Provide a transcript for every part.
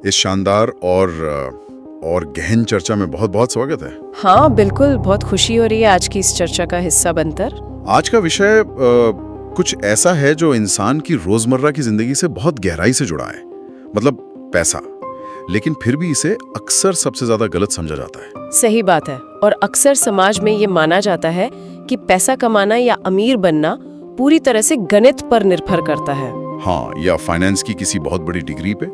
इस शानदार और गहन चर्चा में बहुत बहुत स्वागत है। हाँ बिल्कुल, बहुत खुशी हो रही है आज की इस चर्चा का हिस्सा बनकर। आज का विषय कुछ ऐसा है जो इंसान की रोजमर्रा की जिंदगी से बहुत गहराई से जुड़ा है, मतलब पैसा। लेकिन फिर भी इसे अक्सर सबसे ज्यादा गलत समझा जाता है। सही बात है, और अक्सर समाज में ये माना जाता है कि पैसा कमाना या अमीर बनना पूरी तरह से गणित पर निर्भर करता है। हाँ, या फाइनेंस की किसी बहुत बड़ी डिग्री पे।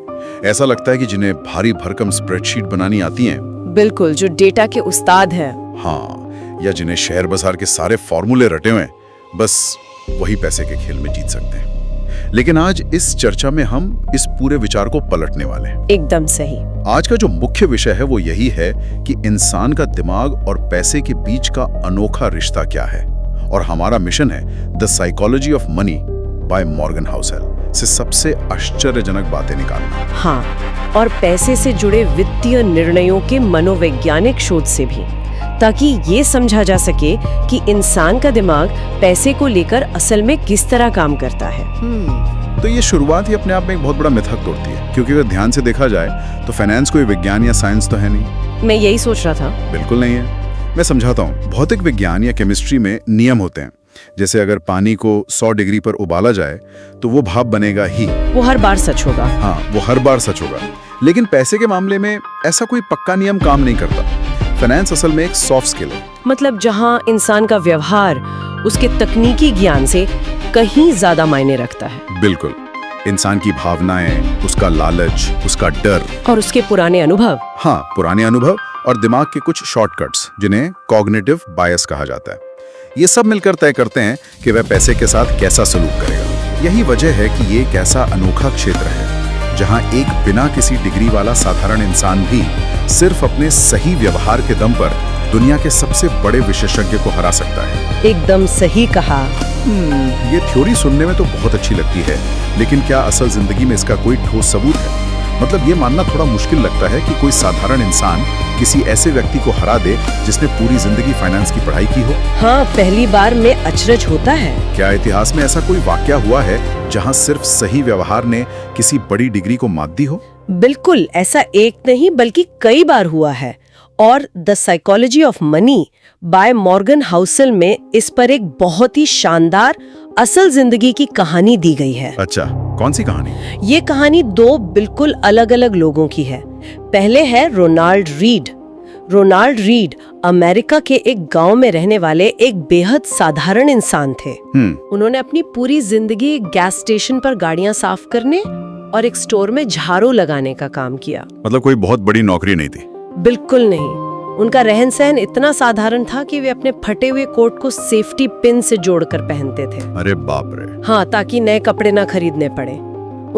ऐसा लगता है कि जिन्हें भारी भरकम स्प्रेडशीट बनानी आती हैं, बिल्कुल, जो डेटा के उस्ताद हैं। हाँ, या जिन्हें शेयर बाजार के सारे फॉर्मूले रटे हुए हैं, बस वही पैसे के खेल में जीत सकते हैं। लेकिन आज इस चर्चा में हम इस पूरे विचार को पलटने वाले हैं। एकदम सही। आज का जो मुख्य विषय है वो यही है कि इंसान का दिमाग और पैसे के बीच का अनोखा रिश्ता क्या है। और हमारा मिशन है the psychology of money by Morgan Housel से सबसे आश्चर्यजनक बातें निकालना। हाँ, और पैसे से जुड़े वित्तीय निर्णयों के मनोवैज्ञानिक शोध से भी, ताकि ये समझा जा सके कि इंसान का दिमाग पैसे को लेकर असल में किस तरह काम करता है। तो ये शुरुआत ही अपने आप में एक बहुत बड़ा मिथक तोड़ती है, क्योंकि अगर ध्यान से देखा जाए तो फाइनेंस कोई विज्ञान या साइंस तो है नहीं। मैं यही सोच रहा था। बिल्कुल नहीं है। मैं समझाता हूँ। भौतिक विज्ञान या केमिस्ट्री में नियम होते हैं। जैसे अगर पानी को 100 डिग्री पर उबाला जाए तो वो भाप बनेगा ही। वो हर बार सच होगा। हाँ, वो हर बार सच होगा। लेकिन पैसे के मामले में ऐसा कोई पक्का नियम काम नहीं करता। फाइनेंस असल में एक सॉफ्ट स्किल है। मतलब जहाँ इंसान का व्यवहार उसके तकनीकी ज्ञान से कहीं ज्यादा मायने रखता है। बिल्कुल। इंसान की भावनाएं, उसका लालच, उसका डर और उसके पुराने अनुभव। हाँ, पुराने अनुभव और दिमाग के कुछ शॉर्टकट्स, जिन्हें कॉग्निटिव बायस कहा जाता है। ये सब मिलकर तय करते हैं कि वह पैसे के साथ कैसा सलूक करेगा। यही वजह है कि ये एक ऐसा अनोखा क्षेत्र है जहां एक बिना किसी डिग्री वाला साधारण इंसान भी सिर्फ अपने सही व्यवहार के दम पर दुनिया के सबसे बड़े विशेषज्ञ को हरा सकता है। एकदम सही कहा। ये थ्योरी सुनने में तो बहुत अच्छी लगती है, लेकिन क्या असल जिंदगी में इसका कोई ठोस सबूत है? मतलब ये मानना थोड़ा मुश्किल लगता है कि कोई साधारण इंसान किसी ऐसे व्यक्ति को हरा दे जिसने पूरी जिंदगी फाइनेंस की पढ़ाई की हो। हाँ, पहली बार में अचरज होता है। क्या इतिहास में ऐसा कोई वाकया हुआ है जहां सिर्फ सही व्यवहार ने किसी बड़ी डिग्री को मात दी हो? बिल्कुल, ऐसा एक नहीं बल्कि कई बार हुआ है। और the psychology of money by Morgan Housel में इस पर एक बहुत ही शानदार असल जिंदगी की कहानी दी गई है। अच्छा, कौन सी कहानी? ये कहानी दो बिल्कुल अलग-अलग लोगों की है। पहले है Ronald Read. Ronald Read America के एक गांव में रहने वाले एक बेहद साधारण इंसान थे। उन्होंने अपनी पूरी जिंदगी गैस स्टेशन पर गाड़ियां साफ करने और एक स्टोर में झाड़ू लगाने का काम किया। मतलब कोई बहुत बड़ी नौकरी नहीं थी? बिल्कुल नहीं। उनका रहन सहन इतना साधारण था कि वे अपने फटे हुए कोट को सेफ्टी पिन से जोड़कर पहनते थे। अरे बाप रे। हाँ, ताकि नए कपड़े ना खरीदने पड़े।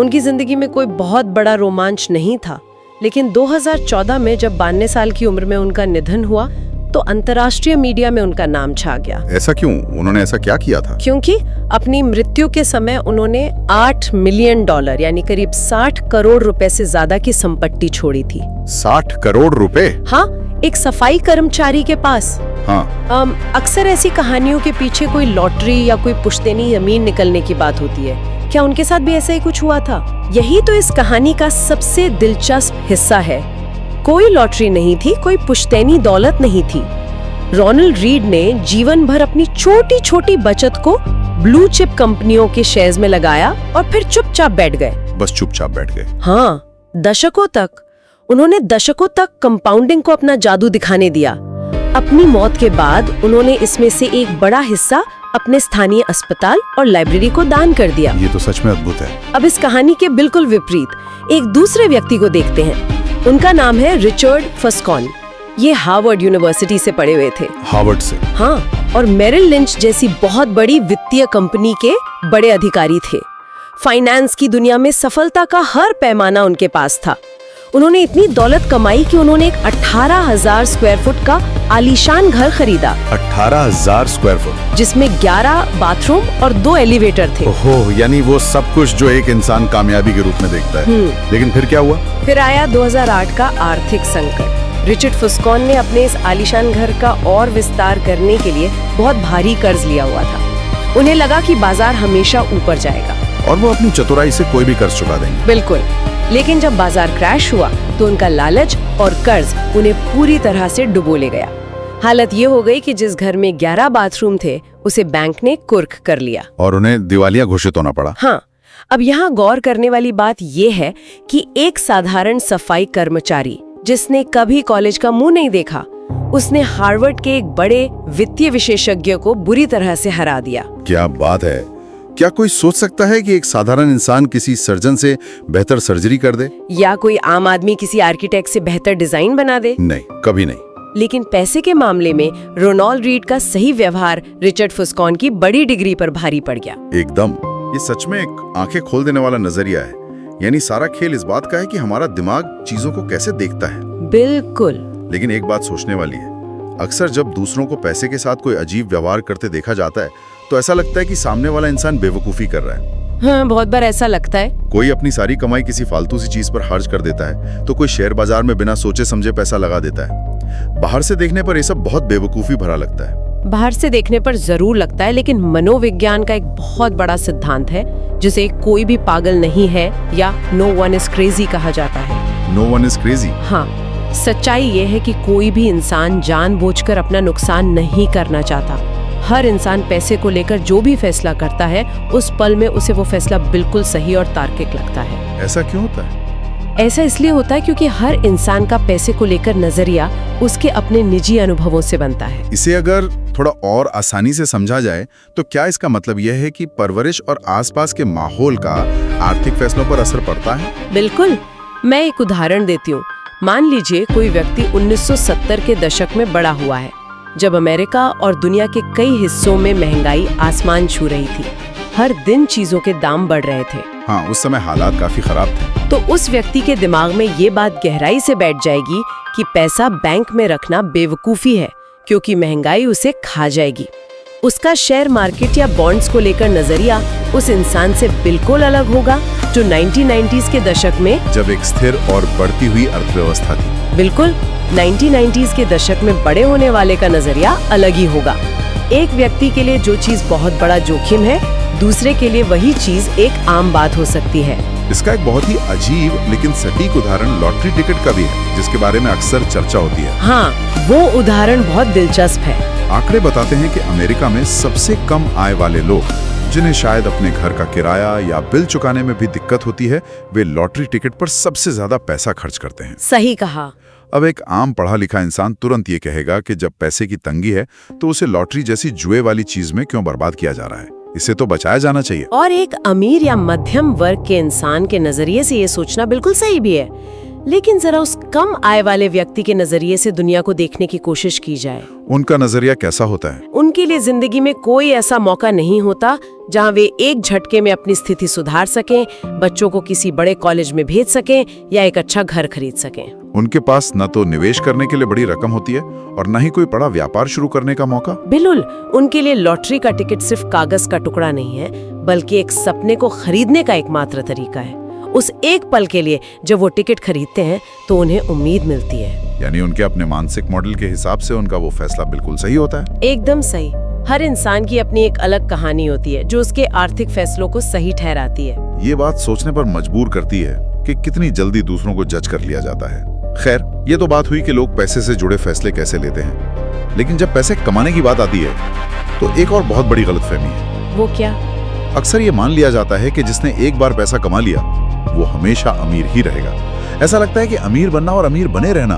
उनकी जिंदगी में कोई बहुत बड़ा रोमांच नहीं था। लेकिन 2014 में जब 92 साल की उम्र में उनका निधन हुआ तो अंतर्राष्ट्रीय मीडिया में उनका नाम छा गया। ऐसा क्यों? उन्होंने ऐसा क्या किया था? क्योंकि अपनी मृत्यु के समय उन्होंने $8 मिलियन यानी करीब 60 करोड़ रुपए से ज्यादा की संपत्ति छोड़ी थी। 60 करोड़ रुपए? हाँ, एक सफाई कर्मचारी के पास। हाँ। अक्सर ऐसी कहानियों के पीछे कोई लॉटरी या कोई पुश्तैनी जमीन निकलने की बात होती है। क्या उनके साथ भी ऐसा ही कुछ हुआ था? यही तो इस कहानी का सबसे दिलचस्प हिस्सा है। कोई लॉटरी नहीं थी, कोई पुश्तैनी दौलत नहीं थी। रोनाल्ड रीड ने जीवन भर अपनी छोटी छोटी बचत को ब्लू चिप कंपनियों के शेयर्स में लगाया और फिर चुपचाप बैठ गए। बस चुपचाप बैठ गए? हाँ, उन्होंने दशकों तक कंपाउंडिंग को अपना जादू दिखाने दिया। अपनी मौत के बाद उन्होंने इसमें से एक बड़ा हिस्सा अपने स्थानीय अस्पताल और लाइब्रेरी को दान कर दिया। ये तो सच में अद्भुत है। अब इस कहानी के बिल्कुल विपरीत एक दूसरे व्यक्ति को देखते हैं। उनका नाम है रिचर्ड फस्कॉन। ये हार्वर्ड यूनिवर्सिटी से पढ़े हुए थे। हार्वर्ड से? हाँ, और मेरिल लिंच जैसी बहुत बड़ी वित्तीय कंपनी के बड़े अधिकारी थे। फाइनेंस की दुनिया में सफलता का हर पैमाना उनके पास था। उन्होंने इतनी दौलत कमाई कि उन्होंने एक 18,000 स्क्वायर फुट का आलीशान घर खरीदा। 18,000 स्क्वायर फुट? जिसमें 11 बाथरूम और 2 एलिवेटर थे। ओहो, यानी वो सब कुछ जो एक इंसान कामयाबी के रूप में देखता है। लेकिन फिर क्या हुआ? फिर आया 2008 का आर्थिक संकट। रिचर्ड फस्कॉन ने अपने इस आलीशान घर का और विस्तार करने के लिए बहुत भारी कर्ज लिया हुआ था। उन्हें लगा कि बाजार हमेशा ऊपर जाएगा और वो अपनी चतुराई से कोई भी कर्ज चुका देंगे। बिल्कुल। लेकिन जब बाजार क्रैश हुआ तो उनका लालच और कर्ज उन्हें पूरी तरह से डुबो ले गया। हालत ये हो गई कि जिस घर में 11 बाथरूम थे उसे बैंक ने कुर्क कर लिया और उन्हें दिवालिया घोषित होना पड़ा। हाँ, अब यहाँ गौर करने वाली बात ये है कि एक साधारण सफाई कर्मचारी जिसने कभी कॉलेज का मुंह नहीं देखा, उसने हार्वर्ड के एक बड़े वित्तीय विशेषज्ञ को बुरी तरह से हरा दिया। क्या बात है! क्या कोई सोच सकता है कि एक साधारण इंसान किसी सर्जन से बेहतर सर्जरी कर दे? या कोई आम आदमी किसी आर्किटेक्ट से बेहतर डिजाइन बना दे? नहीं, कभी नहीं। लेकिन पैसे के मामले में रोनाल्ड रीड का सही व्यवहार रिचर्ड फुस्कॉन की बड़ी डिग्री पर भारी पड़ गया। एकदम। ये सच में एक आंखें खोल देने वाला नजरिया है। यानी सारा खेल इस बात का है कि हमारा दिमाग चीजों को कैसे देखता है। बिल्कुल। लेकिन एक बात सोचने वाली है, अक्सर जब दूसरों को पैसे के साथ कोई अजीब व्यवहार करते देखा जाता है तो ऐसा लगता है कि सामने वाला इंसान बेवकूफी कर रहा है। हाँ, बहुत बार ऐसा लगता है। कोई अपनी सारी कमाई किसी फालतू सी चीज पर खर्च कर देता है, तो कोई शेयर बाजार में बिना सोचे समझे पैसा लगा देता है। बाहर से देखने पर ये सब बहुत बेवकूफी भरा लगता है। बाहर से देखने पर जरूर लगता है, लेकिन मनोविज्ञान का एक बहुत बड़ा सिद्धांत है जिसे कोई भी पागल नहीं है या नो वन इज क्रेजी कहा जाता है। No one is crazy? हाँ, सच्चाई ये है कि कोई भी इंसान जानबूझकर अपना नुकसान नहीं करना चाहता। हर इंसान पैसे को लेकर जो भी फैसला करता है उस पल में उसे वो फैसला बिल्कुल सही और तार्किक लगता है। ऐसा क्यों होता है? ऐसा इसलिए होता है क्योंकि हर इंसान का पैसे को लेकर नजरिया उसके अपने निजी अनुभवों से बनता है। इसे अगर थोड़ा और आसानी से समझा जाए तो क्या इसका मतलब यह है कि परवरिश और आसपास के माहौल का आर्थिक फैसलों पर असर पड़ता है? बिल्कुल। मैं एक उदाहरण देती हूँ। मान लीजिए कोई व्यक्ति 1970 के दशक में बड़ा हुआ है, जब अमेरिका और दुनिया के कई हिस्सों में महंगाई आसमान छू रही थी। हर दिन चीजों के दाम बढ़ रहे थे। हाँ, उस समय हालात काफी खराब थे। तो उस व्यक्ति के दिमाग में ये बात गहराई से बैठ जाएगी कि पैसा बैंक में रखना बेवकूफी है, क्योंकि महंगाई उसे खा जाएगी। उसका शेयर मार्केट या बॉन्ड्स को लेकर नजरिया उस इंसान से बिल्कुल अलग होगा जो 1990s के दशक में, जब एक स्थिर और बढ़ती हुई अर्थव्यवस्था थी। बिल्कुल, 1990s के दशक में बड़े होने वाले का नजरिया अलग ही होगा। एक व्यक्ति के लिए जो चीज बहुत बड़ा जोखिम है, दूसरे के लिए वही चीज एक आम बात हो सकती है। इसका एक बहुत ही अजीब लेकिन सटीक उदाहरण लॉटरी टिकट का भी है, जिसके बारे में अक्सर चर्चा होती है। हाँ, वो उदाहरण बहुत दिलचस्प है। आंकड़े बताते हैं कि अमेरिका में सबसे कम आय वाले लोग, जिन्हें शायद अपने घर का किराया या बिल चुकाने में भी दिक्कत होती है, वे लॉटरी टिकट पर सबसे ज्यादा पैसा खर्च करते हैं। सही कहा। अब एक आम पढ़ा लिखा इंसान तुरंत ये कहेगा कि जब पैसे की तंगी है तो उसे लॉटरी जैसी जुए वाली चीज में क्यों बर्बाद किया जा रहा है, इसे तो बचाया जाना चाहिए। और एक अमीर या मध्यम वर्ग के इंसान के नजरिए से ये सोचना बिल्कुल सही भी है, लेकिन जरा उस कम आय वाले व्यक्ति के नजरिए से दुनिया को देखने की कोशिश की जाए। उनका नजरिया कैसा होता है? उनके लिए जिंदगी में कोई ऐसा मौका नहीं होता जहां वे एक झटके में अपनी स्थिति सुधार सकें, बच्चों को किसी बड़े कॉलेज में भेज सकें या एक अच्छा घर खरीद सकें। उनके पास न तो निवेश करने के लिए बड़ी रकम होती है और न ही कोई बड़ा व्यापार शुरू करने का मौका। बिल्कुल, उनके लिए लॉटरी का टिकट सिर्फ कागज का टुकड़ा नहीं है, बल्कि एक सपने को खरीदने का एकमात्र तरीका है। उस एक पल के लिए जब वो टिकट खरीदते हैं तो उन्हें उम्मीद मिलती है। यानी उनके अपने मानसिक मॉडल के हिसाब से उनका वो फैसला बिल्कुल सही होता है। एकदम सही। हर इंसान की अपनी एक अलग कहानी होती है जो उसके आर्थिक फैसलों को सही ठहराती है। ये बात सोचने पर मजबूर करती है कि कितनी जल्दी दूसरों को जज कर लिया जाता है। खैर, ये तो बात हुई कि लोग पैसे से जुड़े फैसले कैसे लेते हैं, लेकिन जब पैसे कमाने की बात आती है तो एक और बहुत बड़ी गलतफहमी है। वो क्या? अक्सर ये मान लिया जाता है कि जिसने एक बार पैसा कमा लिया वो हमेशा अमीर ही रहेगा। ऐसा लगता है कि अमीर बनना और अमीर बने रहना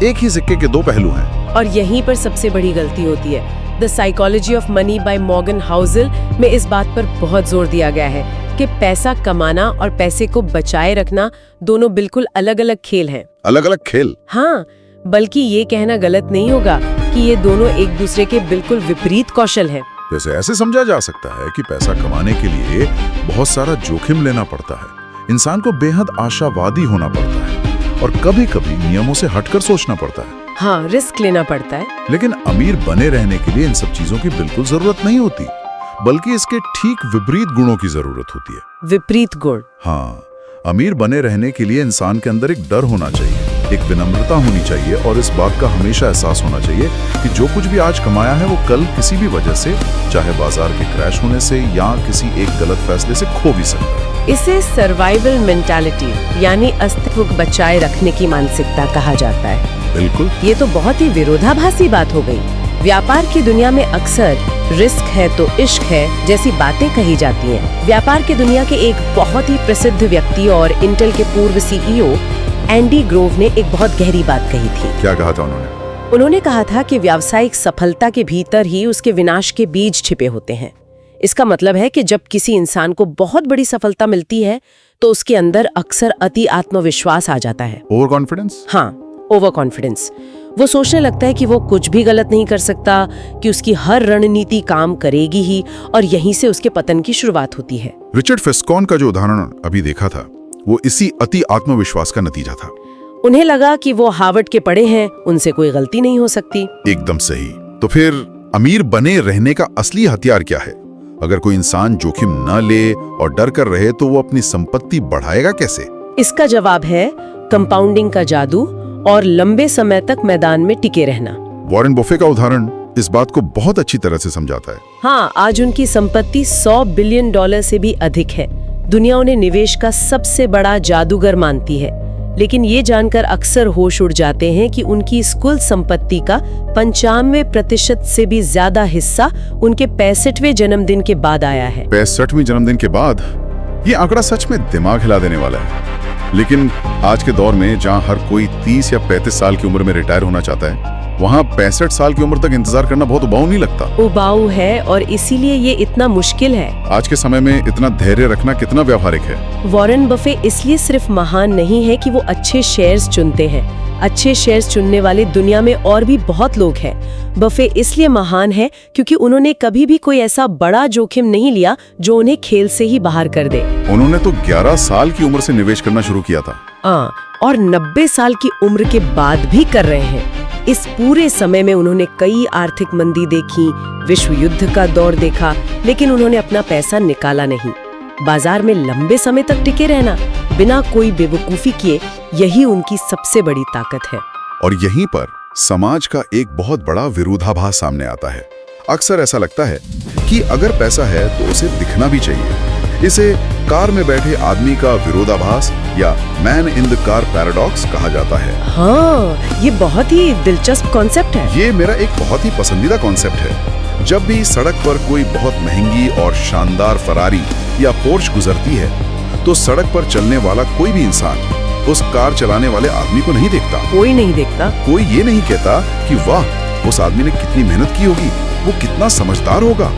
एक ही सिक्के के दो पहलू हैं। और यहीं पर सबसे बड़ी गलती होती है। The psychology of money by Morgan Housel में इस बात पर बहुत जोर दिया गया है कि पैसा कमाना और पैसे को बचाए रखना दोनों बिल्कुल अलग अलग खेल हैं। अलग अलग खेल? हाँ, बल्कि ये कहना गलत नहीं होगा कि ये दोनों एक दूसरे के बिल्कुल विपरीत कौशल हैं। जैसे ऐसे समझा जा सकता है कि पैसा कमाने के लिए बहुत सारा जोखिम लेना पड़ता है, इंसान को बेहद आशावादी होना पड़ता है और कभी-कभी नियमों से हटकर सोचना पड़ता है। हाँ, रिस्क लेना पड़ता है। लेकिन अमीर बने रहने के लिए इन सब चीजों की बिल्कुल जरूरत नहीं होती, बल्कि इसके ठीक विपरीत गुणों की जरूरत होती है। विपरीत गुण? हाँ, अमीर बने रहने के लिए इंसान के अंदर एक डर होना चाहिए, एक विनम्रता होनी चाहिए और इस बात का हमेशा एहसास होना चाहिए कि जो कुछ भी आज कमाया है वो कल किसी भी वजह से, चाहे बाजार के क्रैश होने से या किसी एक गलत फैसले से खो भी सकता है। इसे सर्वाइवल मेंटालिटी यानी अस्तित्व को बचाए रखने की मानसिकता कहा जाता है। बिल्कुल। ये तो बहुत ही विरोधाभासी बात हो गई। व्यापार की दुनिया में अक्सर रिस्क है तो इश्क है जैसी बातें कही जाती हैं। व्यापार की दुनिया के एक बहुत ही प्रसिद्ध व्यक्ति और इंटेल के पूर्व सीईओ एंडी ग्रोव ने एक बहुत गहरी बात कही थी। क्या कहा था उन्होंने? उन्होंने कहा था कि व्यावसायिक सफलता के भीतर ही उसके विनाश के बीज छिपे होते हैं। इसका मतलब है कि जब किसी इंसान को बहुत बड़ी सफलता मिलती है तो उसके अंदर अक्सर अति आत्मविश्वास आ जाता है। Over confidence? हाँ, ओवर कॉन्फिडेंस। वो सोचने लगता है कि वो कुछ भी गलत नहीं कर सकता, कि उसकी हर रणनीति काम करेगी ही, और यहीं से उसके पतन की शुरुआत होती है। रिचर्ड फेस्कॉन का जो उदाहरण अभी देखा था वो इसी अति आत्मविश्वास का नतीजा था। उन्हें लगा कि वो हार्वर्ड के पढ़े हैं, उनसे कोई गलती नहीं हो सकती। एकदम सही। तो फिर अमीर बने रहने का असली हथियार क्या है? अगर कोई इंसान जोखिम न ले और डर कर रहे तो वो अपनी संपत्ति बढ़ाएगा कैसे? इसका जवाब है कंपाउंडिंग का जादू और लंबे समय तक मैदान में टिके रहना। वॉरेन बफे का उदाहरण इस बात को बहुत अच्छी तरह से समझाता है। हाँ, आज उनकी संपत्ति $100 बिलियन से भी अधिक है। दुनिया उन्हें निवेश का सबसे बड़ा जादूगर मानती है, लेकिन ये जानकर अक्सर होश उड़ जाते हैं कि उनकी इस कुल संपत्ति का 95% से भी ज्यादा हिस्सा उनके 65वें जन्मदिन के बाद आया है। 65वें जन्मदिन के बाद? ये आंकड़ा सच में दिमाग हिला देने वाला है। लेकिन आज के दौर में जहां हर कोई 30 या 35 साल की उम्र में रिटायर होना चाहता है, वहां 65 साल की उम्र तक इंतजार करना बहुत उबाऊ नहीं लगता? उबाऊ है, और इसीलिए ये इतना मुश्किल है। आज के समय में इतना धैर्य रखना कितना व्यावहारिक है? वॉरेन बफे इसलिए सिर्फ महान नहीं है कि वो अच्छे शेयर्स चुनते हैं। अच्छे शेयर्स चुनने वाले दुनिया में और भी बहुत लोग हैं। बफे इसलिए महान है क्योंकि उन्होंने कभी भी कोई ऐसा बड़ा जोखिम नहीं लिया जो उन्हें खेल से ही बाहर कर दे। उन्होंने तो 11 साल की उम्र से निवेश करना शुरू किया था। और 90 साल की उम्र के बाद भी कर रहे हैं। इस पूरे समय में उन्होंने कई आर्थिक मंदी देखी, विश्व युद्ध का दौर देखा, लेकिन उन्होंने अपना पैसा निकाला नहीं। बाजार में लंबे समय तक टिके रहना बिना कोई बेवकूफी किए, यही उनकी सबसे बड़ी ताकत है। और यहीं पर समाज का एक बहुत बड़ा विरोधाभास सामने आता है। अक्सर ऐसा लगता है कि अगर पैसा है तो उसे दिखना भी चाहिए। इसे कार में बैठे आदमी का विरोधाभास या man in the car paradox कहा जाता है। हाँ, ये बहुत ही दिलचस्प कॉन्सेप्ट है। ये मेरा एक बहुत ही पसंदीदा कॉन्सेप्ट है। जब भी सड़क पर कोई बहुत महंगी और शानदार फरारी या पोर्श गुजरती है तो सड़क पर चलने वाला कोई भी इंसान उस कार चलाने वाले आदमी को नहीं देखता। कोई नहीं देखता। कोई ये नहीं कहता कि वाह, उस आदमी ने कितनी मेहनत की होगी, वो कितना समझदार होगा,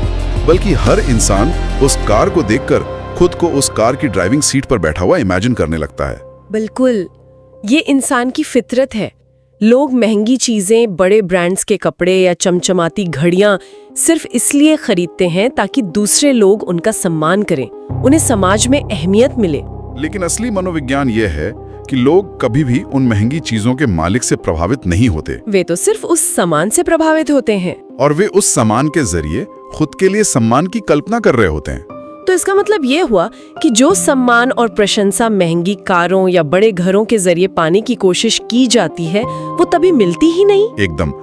बल्कि हर इंसान उस कार को देखकर खुद को उस कार की ड्राइविंग सीट पर बैठा हुआ इमेजिन करने लगता है। बिल्कुल, ये इंसान की फितरत है। लोग महंगी चीजें, बड़े ब्रांड्स के कपड़े या चमचमाती घड़ियां सिर्फ इसलिए खरीदते हैं ताकि दूसरे लोग उनका सम्मान करें, उन्हें समाज में अहमियत मिले। लेकिन असली मनोविज्ञान यह है कि लोग कभी भी उन महंगी चीजों के मालिक से प्रभावित नहीं होते। वे तो सिर्फ उस सामान से प्रभावित होते हैं, और वे उस सामान के जरिए खुद के लिए सम्मान की कल्पना कर रहे होते हैं। तो इसका मतलब ये हुआ कि जो सम्मान और प्रशंसा महंगी कारों या बड़े घरों के जरिए पाने की कोशिश की जाती है, वो तभी मिलती ही नहीं। एकदम।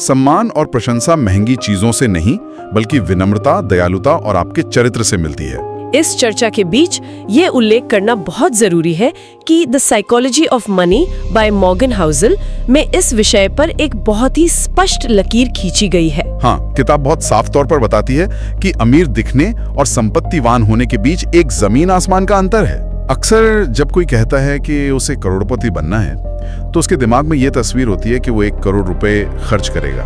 सम्मान और प्रशंसा महंगी चीजों से नहीं, बल्कि विनम्रता, दयालुता और आपके चरित्र से मिलती है। इस चर्चा के बीच ये उल्लेख करना बहुत जरूरी है कि the psychology of money by Morgan Housel में इस विषय पर एक बहुत ही स्पष्ट लकीर खींची गई है। हाँ, किताब बहुत साफ तौर पर बताती है कि अमीर दिखने और संपत्तिवान होने के बीच एक जमीन आसमान का अंतर है। अक्सर जब कोई कहता है कि उसे करोड़पति बनना है तो उसके दिमाग में ये तस्वीर होती है कि वो 1 करोड़ रुपए खर्च करेगा,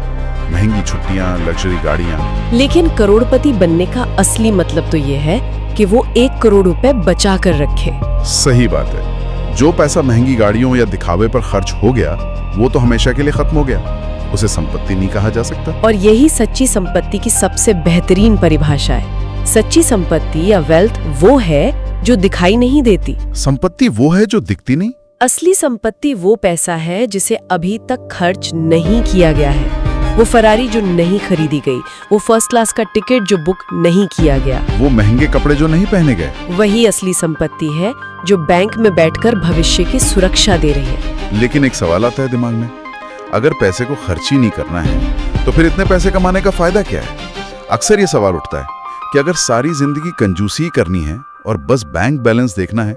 महंगी छुट्टियां, लग्जरी गाड़ियां। लेकिन करोड़पति बनने का असली मतलब तो ये है कि वो 1 करोड़ रुपए बचा कर रखे। सही बात है। जो पैसा महंगी गाड़ियों या दिखावे पर खर्च हो गया वो तो हमेशा के लिए खत्म हो गया, उसे संपत्ति नहीं कहा जा सकता। और यही सच्ची संपत्ति की सबसे बेहतरीन परिभाषा है। सच्ची संपत्ति या वेल्थ वो है जो दिखाई नहीं देती। संपत्ति वो है जो दिखती नहीं। असली संपत्ति वो पैसा है जिसे अभी तक खर्च नहीं किया गया है, वो फरारी जो नहीं खरीदी गई, वो फर्स्ट क्लास का टिकट जो बुक नहीं किया गया, वो महंगे कपड़े जो नहीं पहने गए। वही असली संपत्ति है जो बैंक में बैठकर भविष्य की सुरक्षा दे रही है। लेकिन एक सवाल आता है दिमाग में, अगर पैसे को खर्च ही नहीं करना है तो फिर इतने पैसे कमाने का फायदा क्या है? अक्सर ये सवाल उठता है कि अगर सारी जिंदगी कंजूसी ही करनी है और बस बैंक बैलेंस देखना है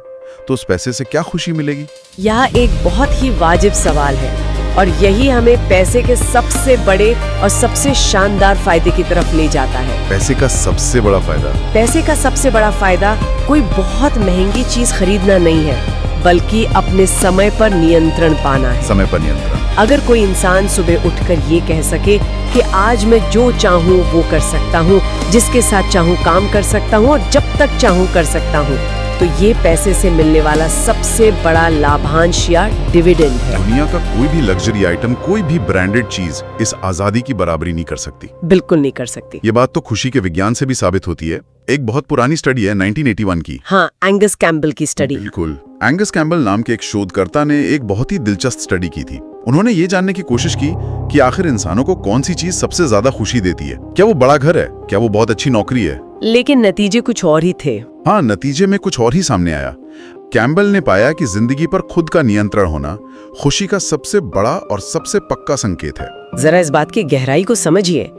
तो उस पैसे से क्या खुशी मिलेगी? यह एक बहुत ही वाजिब सवाल है और यही हमें पैसे के सबसे बड़े और सबसे शानदार फायदे की तरफ ले जाता है। पैसे का सबसे बड़ा फायदा? पैसे का सबसे बड़ा फायदा कोई बहुत महंगी चीज खरीदना नहीं है, बल्कि अपने समय पर नियंत्रण पाना है। समय पर नियंत्रण। अगर कोई इंसान सुबह उठकर ये कह सके कि आज मैं जो चाहूँ वो कर सकता हूँ, जिसके साथ चाहूँ काम कर सकता हूँ और जब तक चाहूँ कर सकता हूँ, तो ये पैसे से मिलने वाला सबसे बड़ा लाभांश या डिविडेंड है। दुनिया का कोई भी लग्जरी आइटम, कोई भी ब्रांडेड चीज इस आजादी की बराबरी नहीं कर सकती। बिल्कुल नहीं कर सकती। ये बात तो खुशी के विज्ञान से भी साबित होती है। एक बहुत पुरानी स्टडी है 1981 की। हाँ, एंगस कैम्बल की स्टडी। बिल्कुल। एंगस कैम्बल नाम के एक शोधकर्ता ने एक बहुत ही दिलचस्प स्टडी की थी। उन्होंने ये जानने की कोशिश की कि आखिर इंसानों को कौन सी चीज सबसे ज्यादा खुशी देती है। क्या वो बड़ा घर है? क्या वो बहुत अच्छी नौकरी है? लेकिन नतीजे कुछ और ही थे। हाँ, नतीजे में कुछ और ही सामने आया। कैम्बल ने पाया कि जिंदगी पर खुद का नियंत्रण होना खुशी का सबसे बड़ा और सबसे पक्का संकेत है। जरा इस बात की गहराई को समझिए।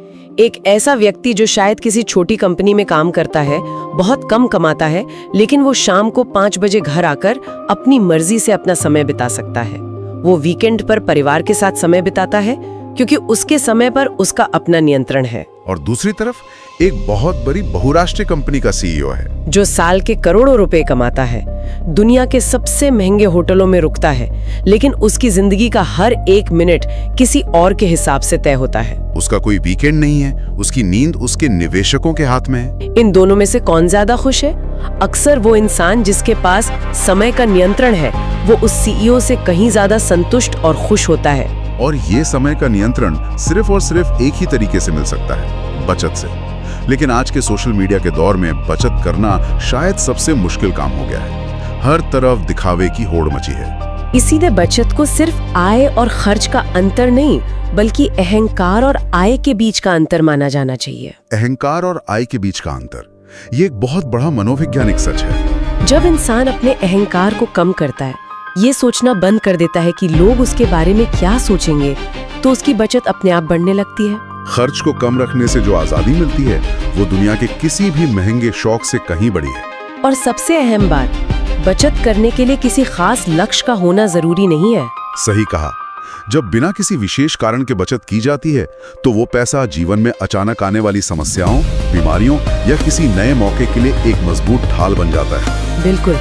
एक ऐसा व्यक्ति जो शायद किसी छोटी कंपनी में काम करता है, बहुत कम कमाता है, लेकिन वो शाम को 5 बजे घर आकर अपनी मर्जी से अपना समय बिता सकता है। वो वीकेंड पर परिवार के साथ समय बिताता है क्योंकि उसके समय पर उसका अपना नियंत्रण है। और दूसरी तरफ एक बहुत बड़ी बहुराष्ट्रीय कंपनी का सीईओ है जो साल के करोड़ों रुपए कमाता है, दुनिया के सबसे महंगे होटलों में रुकता है, लेकिन उसकी जिंदगी का हर एक मिनट किसी और के हिसाब से तय होता है। उसका कोई वीकेंड नहीं है, उसकी नींद उसके निवेशकों के हाथ में है। इन दोनों में से कौन ज्यादा खुश है? अक्सर वो इंसान जिसके पास समय का नियंत्रण है, वो उस सीईओ से कहीं ज्यादा संतुष्ट और खुश होता है। और ये समय का नियंत्रण सिर्फ और सिर्फ एक ही तरीके से मिल सकता है, बचत से। लेकिन आज के सोशल मीडिया के दौर में बचत करना शायद सबसे मुश्किल काम हो गया है। हर तरफ दिखावे की होड़ मची है। इसीलिए बचत को सिर्फ आय और खर्च का अंतर नहीं, बल्कि अहंकार और आय के बीच का अंतर माना जाना चाहिए। अहंकार और आय के बीच का अंतर, ये एक बहुत बड़ा मनोवैज्ञानिक सच है। जब इंसान अपने अहंकार को कम करता है, ये सोचना बंद कर देता है कि लोग उसके बारे में क्या सोचेंगे, तो उसकी बचत अपने आप बढ़ने लगती है। खर्च को कम रखने से जो आजादी मिलती है, वो दुनिया के किसी भी महंगे शौक से कहीं बड़ी है। और सबसे अहम बात, बचत करने के लिए किसी खास लक्ष्य का होना जरूरी नहीं है। सही कहा। जब बिना किसी विशेष कारण के बचत की जाती है, तो वो पैसा जीवन में अचानक आने वाली समस्याओं, बीमारियों या किसी नए मौके के लिए एक मजबूत ढाल बन जाता है। बिल्कुल।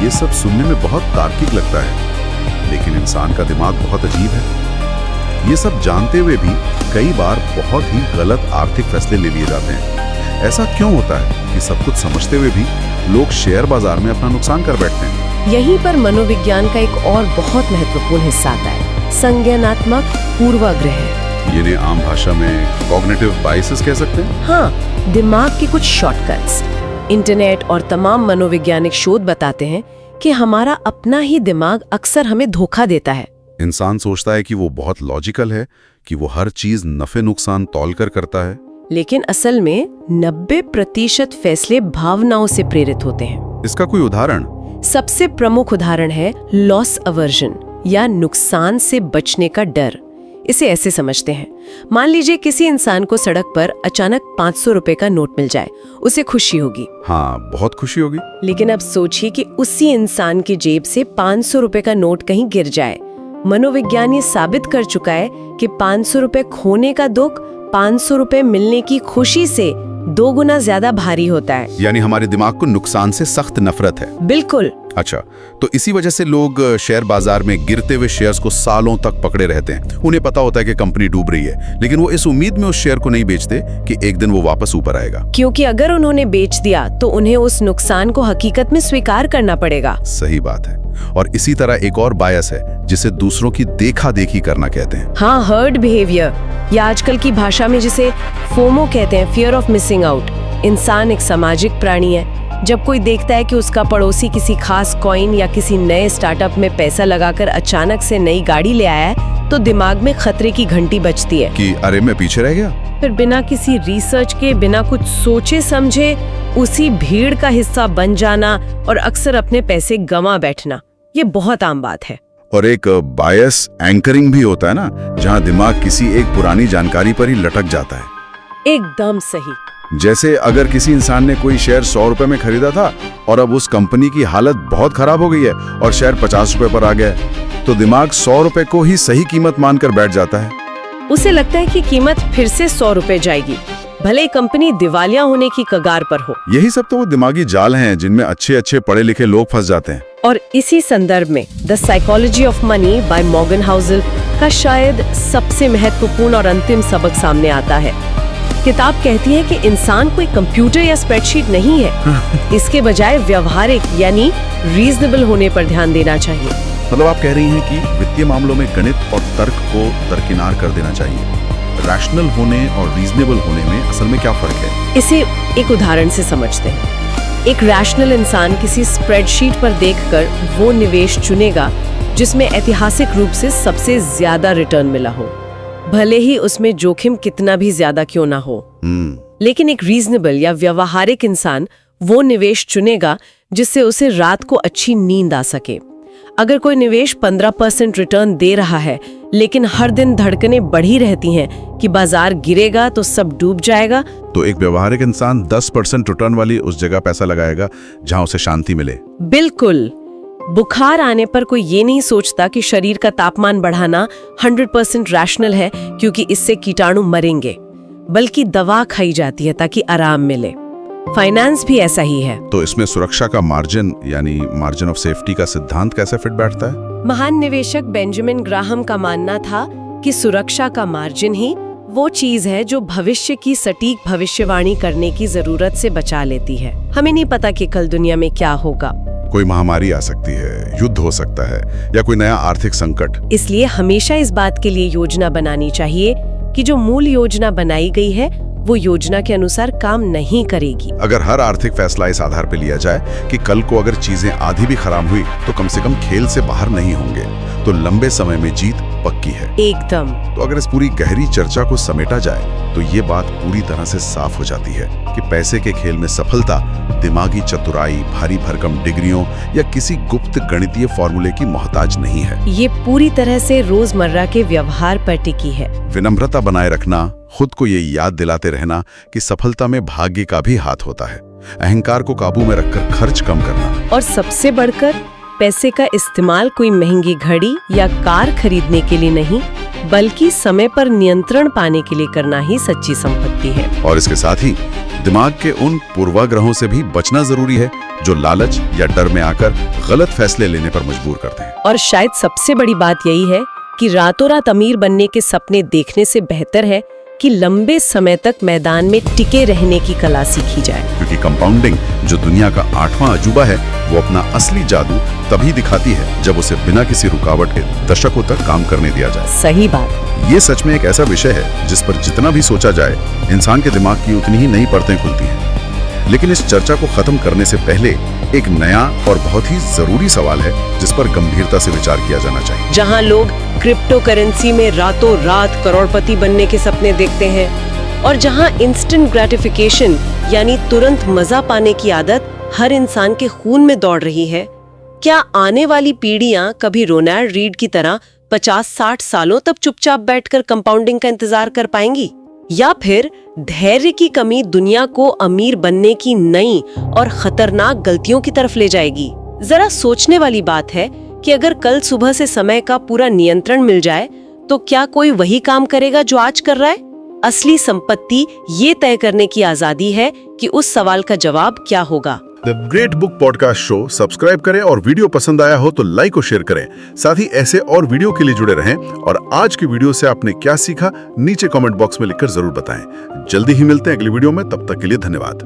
ये सब सुनने में बहुत तार्किक लगता है, लेकिन इंसान का दिमाग बहुत अजीब है। ये सब जानते हुए भी कई बार बहुत ही गलत आर्थिक फैसले ले लिए जाते हैं। ऐसा क्यों होता है कि सब कुछ समझते हुए भी लोग शेयर बाजार में अपना नुकसान कर बैठते हैं? यहीं पर मनोविज्ञान का एक और बहुत महत्वपूर्ण हिस्सा आता है, संज्ञानात्मक पूर्वाग्रह। जिन्हें आम भाषा में कॉग्निटिव बायसेस कह सकते हैं। हाँ, दिमाग के कुछ शॉर्टकट्स। इंटरनेट और तमाम मनोवैज्ञानिक शोध बताते हैं कि हमारा अपना ही दिमाग अक्सर हमें धोखा देता है। इंसान सोचता है कि वो बहुत लॉजिकल है, कि वो हर चीज नफे नुकसान तौलकर करता है, लेकिन असल में 90% फैसले भावनाओं से प्रेरित होते हैं। इसका कोई उदाहरण? सबसे प्रमुख उदाहरण है लॉस अवर्जन या नुकसान से बचने का डर। इसे ऐसे समझते हैं, मान लीजिए किसी इंसान को सड़क पर अचानक 500 रुपए का नोट मिल जाए, उसे खुशी होगी। हाँ, बहुत खुशी होगी। लेकिन अब सोचिए कि उसी इंसान की जेब से 500 रुपए का नोट कहीं गिर जाए। मनोविज्ञान ये साबित कर चुका है कि 500 रुपए खोने का दुख 500 रुपए मिलने की खुशी से 2 गुना ज्यादा भारी होता है। यानी हमारे दिमाग को नुकसान से सख्त नफरत है। बिल्कुल। अच्छा, तो इसी वजह से लोग शेयर बाजार में गिरते हुए शेयर्स को सालों तक पकड़े रहते हैं। उन्हें पता होता है कि कंपनी डूब रही है, लेकिन वो इस उम्मीद में उस शेयर को नहीं बेचते कि एक दिन वो वापस ऊपर आएगा। क्योंकि अगर उन्होंने बेच दिया तो उन्हें उस नुकसान को हकीकत में स्वीकार करना पड़ेगा। सही बात है। और इसी तरह एक और बायस है जिसे दूसरों की देखा देखी करना कहते हैं। हाँ, हर्ड बिहेवियर, या आजकल की भाषा में जिसे फोमो कहते हैं, फियर ऑफ मिसिंग आउट। इंसान एक सामाजिक प्राणी है। जब कोई देखता है कि उसका पड़ोसी किसी खास कॉइन या किसी नए स्टार्टअप में पैसा लगाकर अचानक से नई गाड़ी ले आया है, तो दिमाग में खतरे की घंटी बजती है कि अरे मैं पीछे रह गया। फिर बिना किसी रिसर्च के, बिना कुछ सोचे समझे उसी भीड़ का हिस्सा बन जाना और अक्सर अपने पैसे गंवा बैठना, ये बहुत आम बात है। और एक बायस एंकरिंग भी होता है ना, जहां दिमाग किसी एक पुरानी जानकारी पर ही लटक जाता है। एकदम सही। जैसे अगर किसी इंसान ने कोई शेयर 100 रुपए में खरीदा था और अब उस कंपनी की हालत बहुत खराब हो गई है और शेयर 50 रुपए पर आ गया है, तो दिमाग 100 रुपए को ही सही कीमत मानकर बैठ जाता है। उसे लगता है कि कीमत फिर से 100 रुपए जाएगी, भले कंपनी दिवालिया होने की कगार पर हो। यही सब तो वो दिमागी जाल हैं जिनमें अच्छे अच्छे पढ़े लिखे लोग फंस जाते हैं। और इसी संदर्भ में the psychology of money by Morgan Housel का शायद सबसे महत्वपूर्ण और अंतिम सबक सामने आता है। किताब कहती है कि इंसान कोई कंप्यूटर या स्प्रेडशीट नहीं है। इसके बजाय व्यवहारिक यानी रीजनेबल होने पर ध्यान देना चाहिए। मतलब आप कह रही हैं कि वित्तीय मामलों में गणित और तर्क को दरकिनार कर देना चाहिए। रैशनल होने और रीजनेबल होने में असल में क्या फर्क है? इसे एक उदाहरण से समझते हैं। एक रैशनल इंसान किसी स्प्रेडशीट पर देखकर वो निवेश चुनेगा जिसमें ऐतिहासिक रूप से सबसे ज्यादा रिटर्न मिला हो, भले ही उसमें जोखिम कितना भी ज्यादा क्यों ना हो। लेकिन एक रीजनेबल या व्यवहारिक इंसान वो निवेश चुनेगा जिससे उसे रात को अच्छी नींद आ सके। अगर कोई निवेश 15% रिटर्न दे रहा है लेकिन हर दिन धड़कनें बढ़ी रहती हैं कि बाजार गिरेगा तो सब डूब जाएगा, तो एक व्यवहारिक इंसान 10% रिटर्न वाली उस जगह पैसा लगाएगा जहां उसे शांति मिले। बिल्कुल। बुखार आने पर कोई ये नहीं सोचता कि शरीर का तापमान बढ़ाना 100% रैशनल है क्योंकि इससे कीटाणु मरेंगे, बल्कि दवा खाई जाती है ताकि आराम मिले। फाइनेंस भी ऐसा ही है। तो इसमें सुरक्षा का मार्जिन यानी मार्जिन ऑफ सेफ्टी का सिद्धांत कैसे फिट बैठता है? महान निवेशक बेंजामिन ग्राहम का मानना था कि सुरक्षा का मार्जिन ही वो चीज है जो भविष्य की सटीक भविष्यवाणी करने की जरूरत से बचा लेती है। हमें नहीं पता कि कल दुनिया में क्या होगा। कोई महामारी आ सकती है, युद्ध हो सकता है या कोई नया आर्थिक संकट। इसलिए हमेशा इस बात के लिए योजना बनानी चाहिए कि जो मूल योजना बनाई गई है वो योजना के अनुसार काम नहीं करेगी। अगर हर आर्थिक फैसला इस आधार पर लिया जाए कि कल को अगर चीजें आधी भी खराब हुई तो कम से कम खेल से बाहर नहीं होंगे, तो लंबे समय में जीत पक्की है। एकदम। तो अगर इस पूरी गहरी चर्चा को समेटा जाए तो ये बात पूरी तरह से साफ हो जाती है कि पैसे के खेल में सफलता दिमागी चतुराई, भारी भरकम डिग्रियों या किसी गुप्त गणितीय फॉर्मूले की मोहताज नहीं है। ये पूरी तरह से रोजमर्रा के व्यवहार पर टिकी है। विनम्रता बनाए रखना, खुद को ये याद दिलाते रहना कि सफलता में भाग्य का भी हाथ होता है, अहंकार को काबू में रखकर खर्च कम करना, और सबसे बढ़कर पैसे का इस्तेमाल कोई महंगी घड़ी या कार खरीदने के लिए नहीं, बल्कि समय पर नियंत्रण पाने के लिए करना ही सच्ची संपत्ति है। और इसके साथ ही दिमाग के उन पूर्वाग्रहों से भी बचना जरूरी है जो लालच या डर में आकर गलत फैसले लेने पर मजबूर करते हैं। और शायद सबसे बड़ी बात यही है कि रातों रात अमीर बनने के सपने देखने से बेहतर है कि लंबे समय तक मैदान में टिके रहने की कला सीखी जाए। क्योंकि कंपाउंडिंग, जो दुनिया का 8वां अजूबा है, वो अपना असली जादू तभी दिखाती है जब उसे बिना किसी रुकावट के दशकों तक काम करने दिया जाए। सही बात। ये सच में एक ऐसा विषय है जिस पर जितना भी सोचा जाए, इंसान के दिमाग की उतनी ही नई परतें खुलती हैं। लेकिन इस चर्चा को खत्म करने से पहले एक नया और बहुत ही जरूरी सवाल है जिस पर गंभीरता से विचार किया जाना चाहिए। जहां लोग क्रिप्टो करेंसी में रातों रात करोड़पति बनने के सपने देखते हैं और जहां इंस्टेंट ग्रेटिफिकेशन यानी तुरंत मजा पाने की आदत हर इंसान के खून में दौड़ रही है, क्या आने वाली पीढ़ियां कभी रोनाल्ड रीड की तरह 50-60 सालों तक चुपचाप बैठकर कंपाउंडिंग का इंतजार कर पाएंगी? या फिर धैर्य की कमी दुनिया को अमीर बनने की नई और खतरनाक गलतियों की तरफ ले जाएगी? जरा सोचने वाली बात है कि अगर कल सुबह से समय का पूरा नियंत्रण मिल जाए तो क्या कोई वही काम करेगा जो आज कर रहा है? असली संपत्ति ये तय करने की आजादी है कि उस सवाल का जवाब क्या होगा। The great book podcast show subscribe करें और वीडियो पसंद आया हो तो लाइक और शेयर करें। साथ ही ऐसे और वीडियो के लिए जुड़े रहें और आज की वीडियो से आपने क्या सीखा नीचे कमेंट बॉक्स में लिखकर जरूर बताएं। जल्दी ही मिलते हैं अगली वीडियो में, तब तक के लिए धन्यवाद।